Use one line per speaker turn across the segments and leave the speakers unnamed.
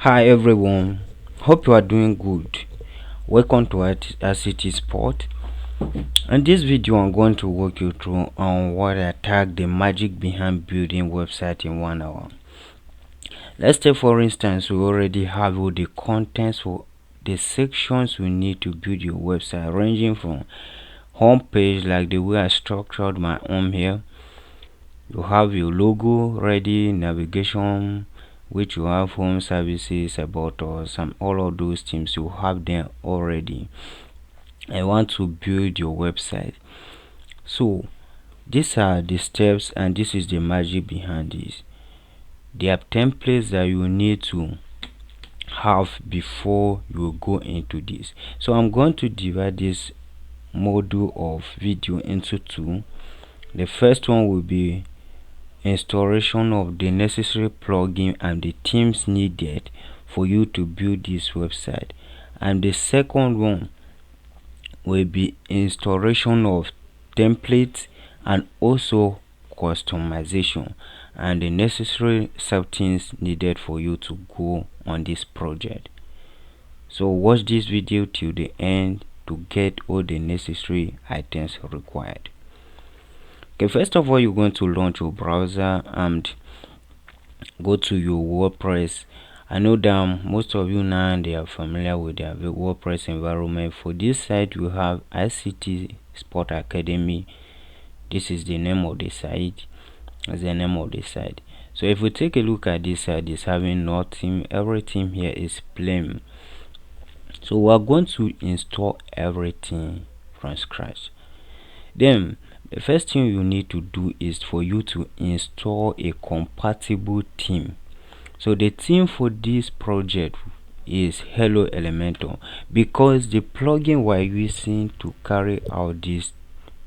Hi everyone, hope you are doing good. Welcome to ICTSpot. In this video, I'm going to walk you through on what I tag the magic behind building website in 1 hour. Let's say for instance, we already have all the contents for the sections we need to build your website, ranging from home page, like the way I structured my home here. You have your logo ready, navigation, which you have home services, about us, and all of those things you have them already. I want to build your website. So these are the steps, and this is the magic behind this. There are templates that you need to have before you go into this. So I'm going to divide this module of video into two. The first one will be installation of the necessary plugin and the themes needed for you to build this website, and the second one will be installation of templates and also customization and the necessary settings needed for you to go on this project. So watch this video till the end to get all the necessary items required. Okay, first of all, you're going to launch your browser and go to your WordPress. I know that most of you now they are familiar with their WordPress environment. For this site, we have ICTSpot Academy. This is the name of the site. That's the name of the site. So if we take a look at this site, it's having nothing. Everything here is plain. So we are going to install everything from scratch. Then the first thing you need to do is for you to install a compatible theme. So the theme for this project is Hello Elementor, because the plugin we're using to carry out this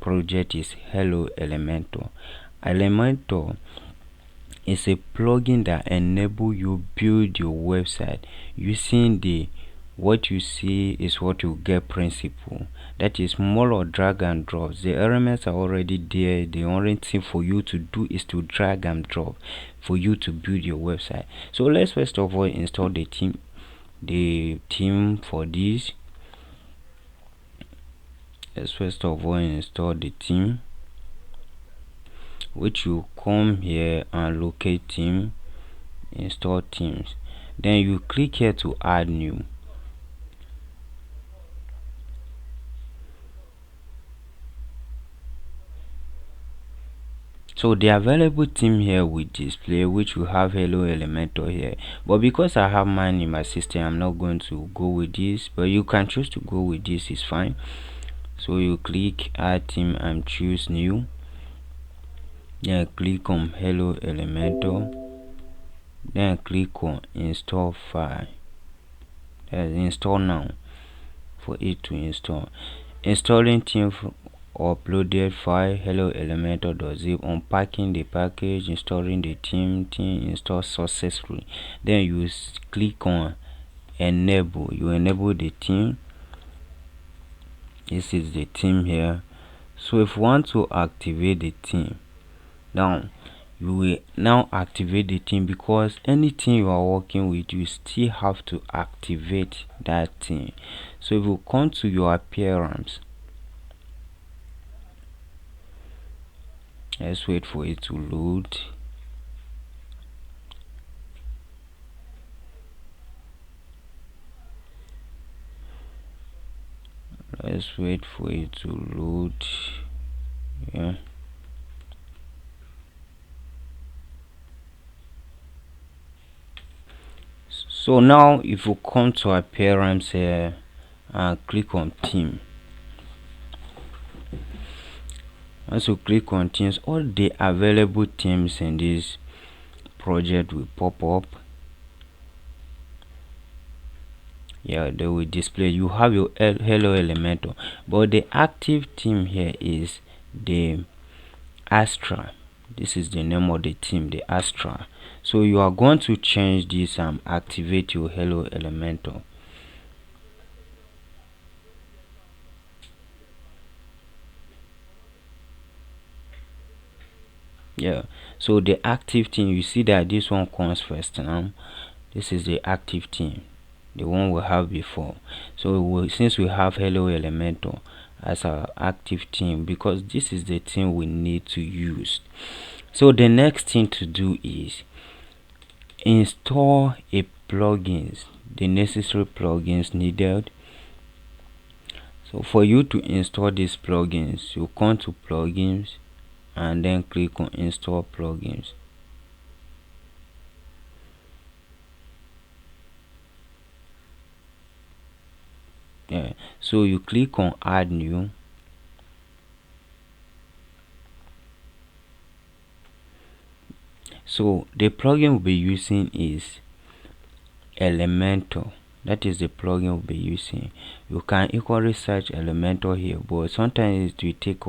project is Hello Elementor. Elementor is a plugin that enable you build your website using the what you see is what you get principle. That is more or drag and drop. The elements are already there. The only thing for you to do is to drag and drop for you to build your website. So let's first of all install the theme for this. Let's first of all install the theme, which you come here and locate theme, install themes. Then you click here to add new. So the available theme here will display, which will have Hello Elementor here, but because I have mine in my system, I'm not going to go with this, but you can choose to go with this, is fine. So you click add theme and choose new, then click on Hello Elementor, then click on install file. Install now for it to install. Installing theme uploaded file Hello Elementor.zip, unpacking the package, installing the theme installed successfully. Then you click on enable. You enable the theme. This is the theme here. So if you want to activate the theme, now you will now activate the theme, because anything you are working with, you still have to activate that theme. So if you come to your appearance, let's wait for it to load. Let's wait for it to load. Yeah. So now if you come to appearance here and click on theme, once you click on themes, all the available themes in this project will pop up. Yeah, they will display. You have your Hello Elementor, but the active theme here is the Astra. This is the name of the theme, the Astra. So you are going to change this and activate your Hello Elementor. Yeah, so the active theme, you see that this one comes first now. This is the active theme, the one we have before. So since we have Hello Elementor as our active theme, because this is the theme we need to use. So the next thing to do is install a plugins, the necessary plugins needed. So for you to install these plugins, you come to plugins and then click on install plugins. Yeah, so you click on add new. So the plugin we'll be using is Elementor. That is the plugin we'll be using. You can equally search Elementor here, but sometimes it will take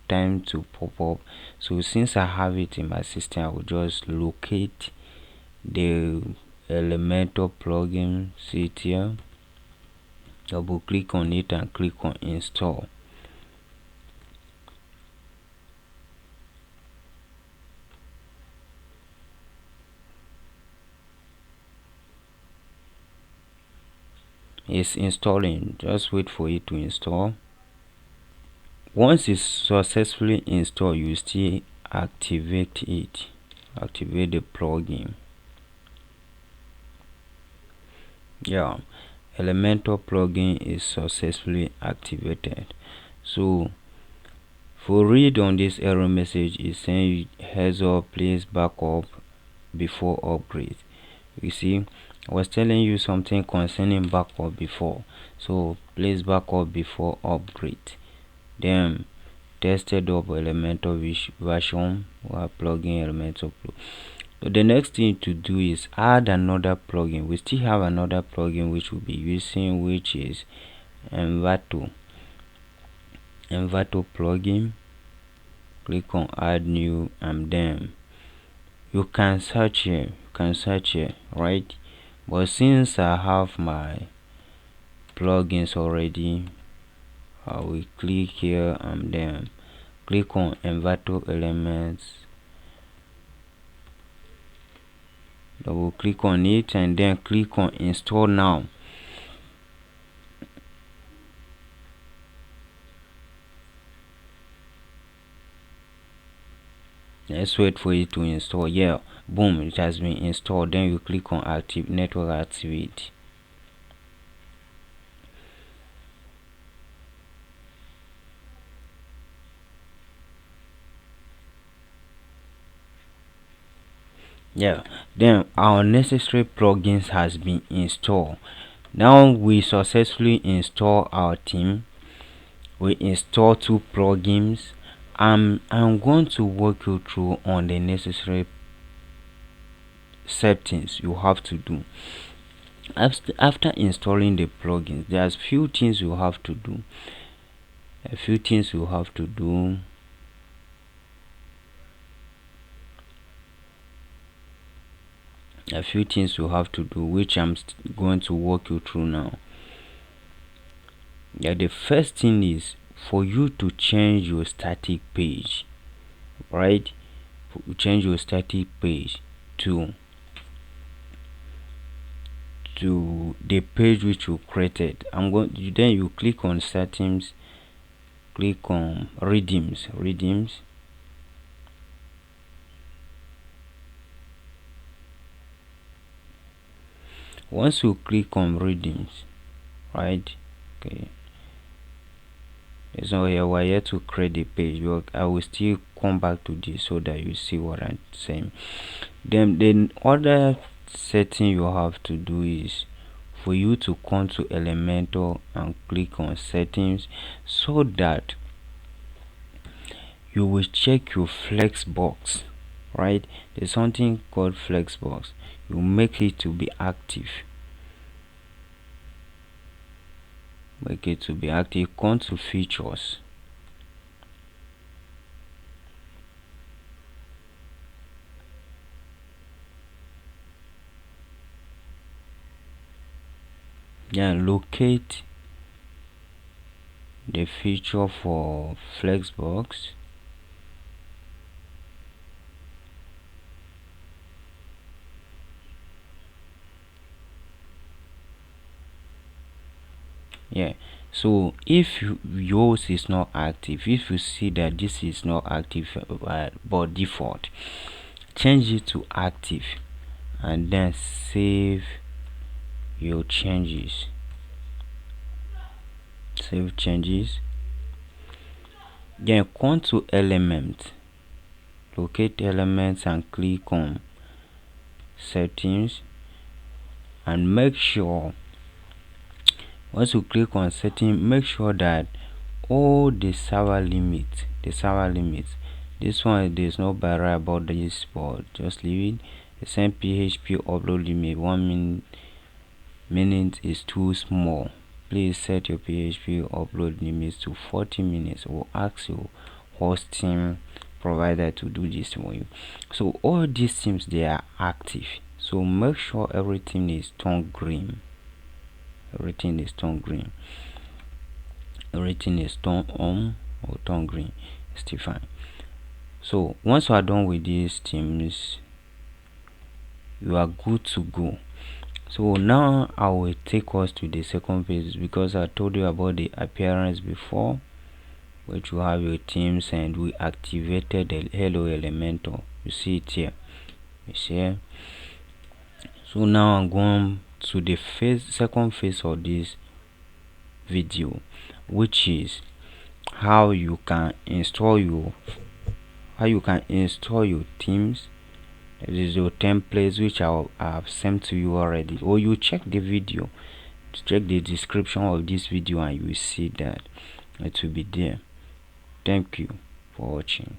time to pop up. So since I have it in my system, I will just locate the Elementor plugin, see it here, double click on it and click on install. It's installing, just wait for it to install. Once it's successfully installed, you still activate it, activate the plugin. Yeah, Elementor plugin is successfully activated. So for read on this error message is saying heads up, please back up before upgrade. You see, I was telling you something concerning backup before, so please back up before upgrade. Then tested up Elementor version or plugin Elementor Pro. So the next thing to do is add another plugin. We still have another plugin which we'll be using, which is Envato plugin. Click on add new and then you can search here, right? But since I have my plugins already, I will click here and then click on Envato elements, double click on it and then click on install now. Let's wait for it to install. Yeah, boom, it has been installed. Then you click on active network activate. Yeah, then our necessary plugins has been installed. Now we successfully install our theme. We install 2 plugins. I'm going to walk you through on the necessary settings you have to do. After installing the plugins, there's few things you have to do. A few things you have to do. Which I'm going to walk you through now. Yeah, the first thing is for you to change your static page, right? Change your static page to the page which you created. Then you click on settings, click on redeems. Once you click on redeems, right? Okay, so here we're here to create the page. I will still come back to this so that you see what I'm saying. Then the other setting you have to do is for you to come to Elementor and click on settings, so that you will check your flexbox, right? There's something called flexbox. You make it to be active. Come to features. Then locate the feature for flexbox. Yeah, so if yours is not active, if you see that this is not active by default, change it to active and then save your changes. Save changes, then come to element, locate elements and click on settings, and make sure once you click on settings, make sure that all the server limits, this one there's no barrier about this, but just leave it. The same PHP upload limit 1 minute is too small. Please set your PHP upload limits to 40 minutes or ask your hosting provider to do this for you. So all these things, they are active, so make sure everything is turned green. Everything is turned green. Everything is turned on or turned green. Still fine. So once you are done with these themes, you are good to go. So now I will take us to the second page, because I told you about the appearance before, which you have your themes, and we activated the hello elementor. You see it here. You see here. So now I'm going to the second phase of this video, which is how you can install your themes. This is your templates, which I have sent to you already, or you check the video, check the description of this video, and you will see that it will be there. Thank you for watching.